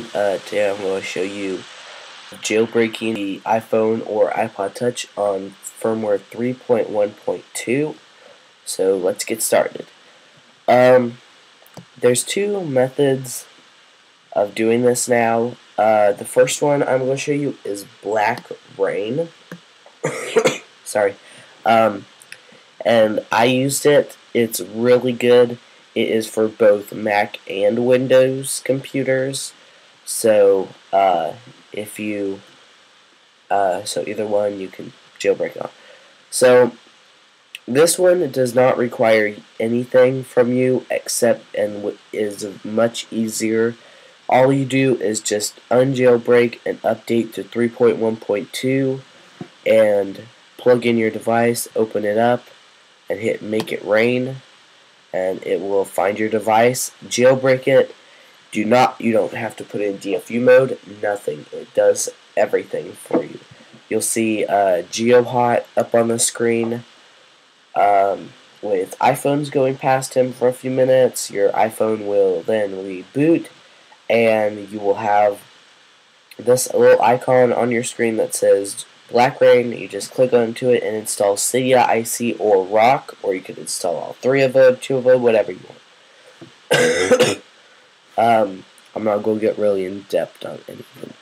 YouTube. Today I'm going to show you jailbreaking the iPhone or iPod Touch on firmware 3.1.2. So let's get started. There's two methods of doing this now. The first one I'm going to show you is Black Rain. Sorry. And I used it. It's really good. It is for both Mac and Windows computers. So if you so either one you can jailbreak on. So this one does not require anything from you except, and is much easier. All you do is just unjailbreak and update to 3.1.2 and plug in your device, open it up, and hit make it rain, and it will find your device, jailbreak it. You don't have to put it in DFU mode, nothing. It does everything for you. You'll see GeoHot up on the screen with iPhones going past him for a few minutes. Your iPhone will then reboot, and you will have this little icon on your screen that says Black Rain. You just click onto it and install Cydia, IC, or Rock, or you can install all three of them, two of them, whatever you want. I'm not going to get really in depth on any of them.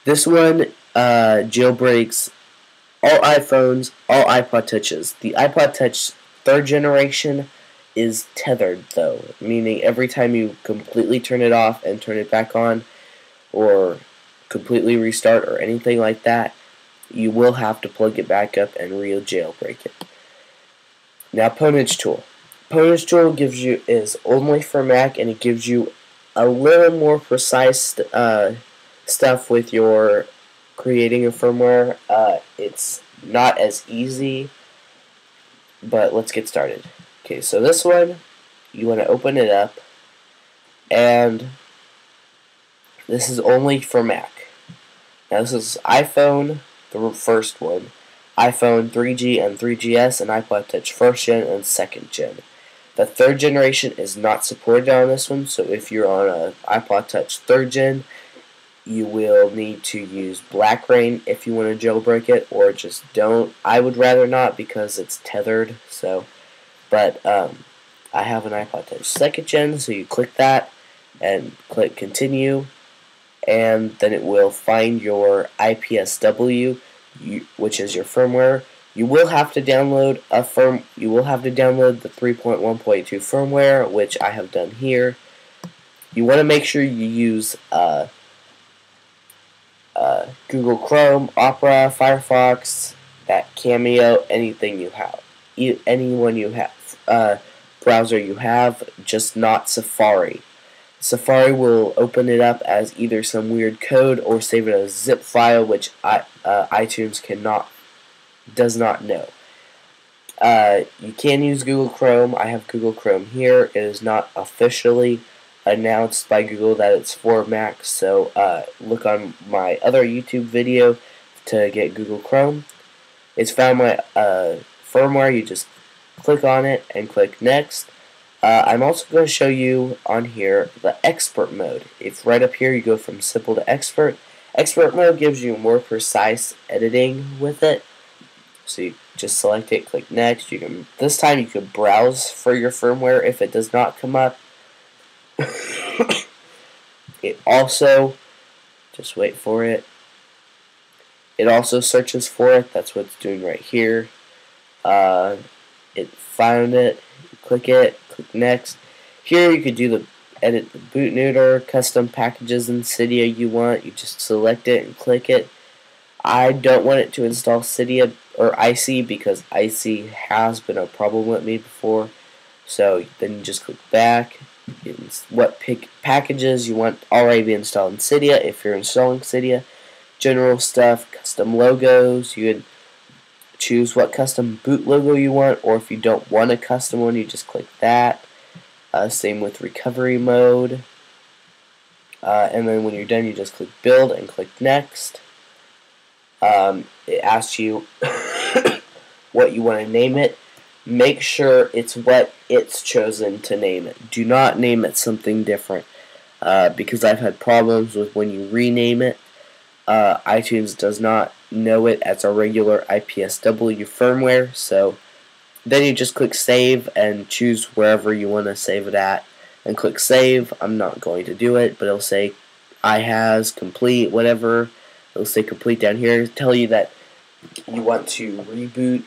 This one jailbreaks all iPhones, all iPod Touches. The iPod Touch 3rd generation is tethered, though, meaning every time you completely turn it off and turn it back on, or completely restart or anything like that, you will have to plug it back up and jailbreak it. Now, Ponage Tool. Ponage Tool is only for Mac, and it gives you a little more precise stuff with your creating a firmware. It's not as easy, but let's get started. Okay, so this one, you want to open it up, and this is only for Mac. Now, this is iPhone, the first one, iPhone 3G and 3GS, and iPod Touch 1st gen and 2nd gen. The 3rd generation is not supported on this one, so if you're on an iPod Touch 3rd gen, you will need to use Black Rain if you want to jailbreak it, or just don't. I would rather not because it's tethered. But I have an iPod Touch 2nd gen, so you click that and click Continue, and then it will find your IPSW, which is your firmware. You will have to download the 3.1.2 firmware, which I have done here. You want to make sure you use Google Chrome, Opera, Firefox, that Cameo, anything you have, browser you have, just not Safari. Safari will open it up as either some weird code or save it as a zip file, which iTunes does not know. You can use Google Chrome. I have Google Chrome here. It is not officially announced by Google that it's for Mac, so look on my other YouTube video to get Google Chrome. It's found my firmware. You just click on it and click Next. I'm also going to show you on here the expert mode. If right up here you go from simple to expert. Expert mode gives you more precise editing with it. So you just select it, click Next. This time you can browse for your firmware if it does not come up. It also, just wait for it. It also searches for it. That's what it's doing right here. It found it. Click it. Click Next. Here you could edit the boot neuter, custom packages in Cydia you want. You just select it and click it. I don't want it to install Cydia or IC because IC has been a problem with me before. So then you just click back. What packages you want already be installed in Cydia if you're installing Cydia. General stuff, custom logos. You can choose what custom boot logo you want, or if you don't want a custom one, you just click that. Same with recovery mode. And then when you're done, you just click build and click next. It asks you what you want to name it. Make sure it's what it's chosen to name it. Do not name it something different. because I've had problems with when you rename it. iTunes does not know it as a regular IPSW firmware, so then you just click save and choose wherever you want to save it at and click save. I'm not going to do it, but it'll say iHas, complete, whatever. It'll say complete down here. Tell you that you want to reboot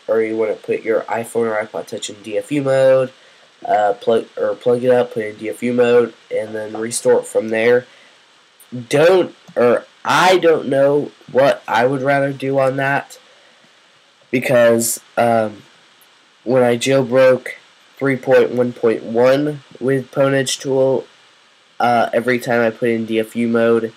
or you want to put your iPhone or iPod Touch in DFU mode, plug it up, put it in DFU mode, and then restore it from there. I don't know what I would rather do on that, because when I jailbroke 3.1.1 with Pwnage Tool, every time I put in DFU mode,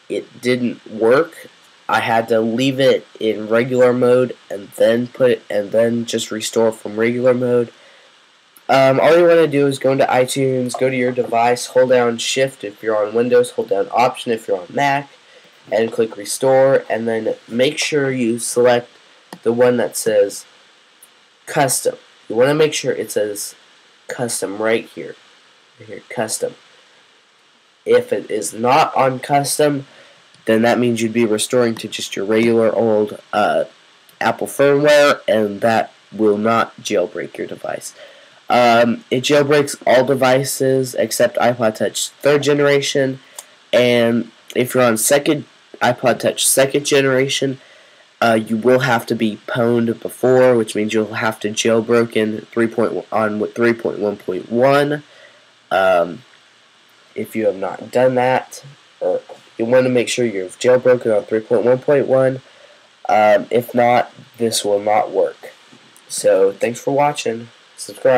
it didn't work. I had to leave it in regular mode and then just restore from regular mode. All you want to do is go into iTunes, go to your device, hold down Shift if you're on Windows, hold down Option if you're on Mac, and click Restore, and then make sure you select the one that says Custom. You want to make sure it says Custom right here. Custom. If it is not on Custom, then that means you'd be restoring to just your regular old Apple firmware, and that will not jailbreak your device. It jailbreaks all devices except iPod Touch 3rd generation, and if you're on iPod Touch 2nd generation, you will have to be pwned before, which means you'll have to jailbroke in 3.1.1. If you have not done that, or you want to make sure you've jailbroken on 3.1.1. If not, this will not work. So, thanks for watching. Subscribe.